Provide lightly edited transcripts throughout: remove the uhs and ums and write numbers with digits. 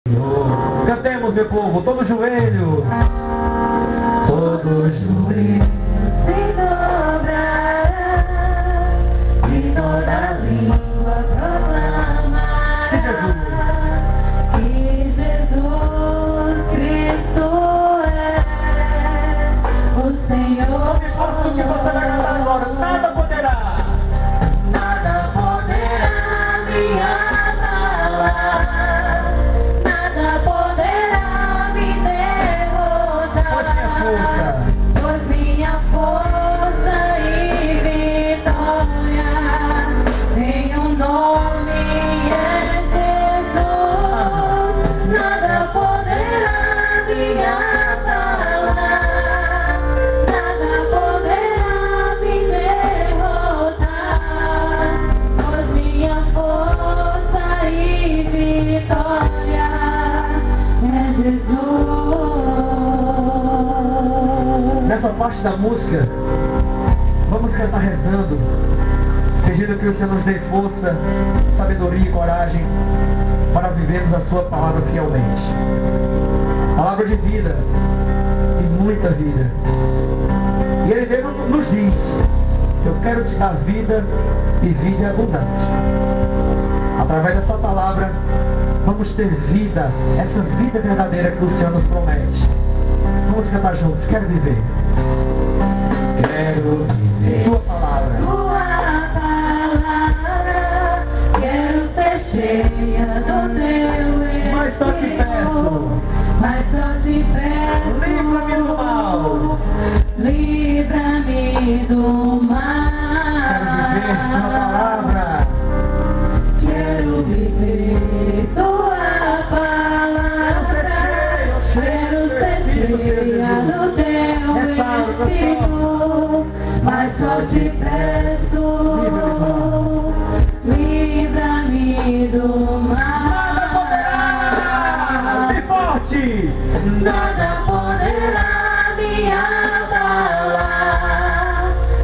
Cantemos, meu povo, todo joelho. Todo joelho se dobrará e toda língua proclamará que Jesus Cristo é o Senhor. Não me importa o que você vai cantar agora, nada poderá. Nada poderá me abalar, nada poderá me derrotar, pois minha força e vitória tem um nome, é Jesus. Nada poderá me abalar, nada poderá me derrotar, pois minha força e vitória é Jesus. Nessa parte da música, vamos cantar rezando, pedindo que o Senhor nos dê força, sabedoria e coragem para vivermos a sua palavra fielmente. Palavra de vida e muita vida. E Ele mesmo nos diz: eu quero te dar vida e vida em abundância. Através da sua palavra, vamos ter vida, essa vida verdadeira que o Senhor nos promete. Vamos cantar juntos. Quero viver. Quero viver tua palavra. Tua palavra, quero ser cheia do teu Espírito. Mas só te peço, Mas só te peço, livra-me do mal. livra-me do mal. Quero viver tua palavra. Quero viver tua palavra. Quero ser cheia do teu Espírito. Mas só te peço, livra-me do mal. Bem forte. Nada poderá me abalar,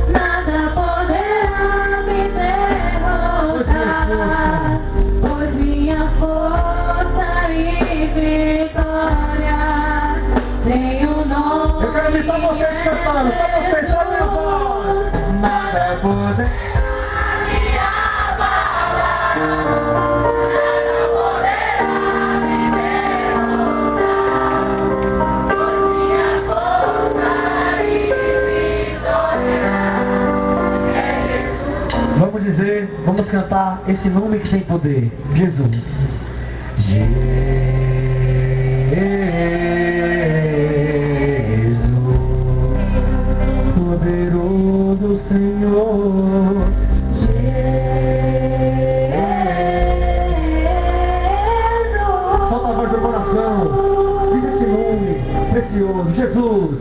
nada poderá me derrotar, pois minha força e vitória tem um nome. Eu quero ver só vocês cantando, só vocês, só minha voz. Nada poder. Me abalar, nada poderá me derrotar, pois minha força e vitória é Jesus. Vamos dizer, vamos cantar esse nome que tem poder. Jesus. Jesus, poderoso Senhor. Solta a voz do coração. Diz esse nome precioso. Jesus.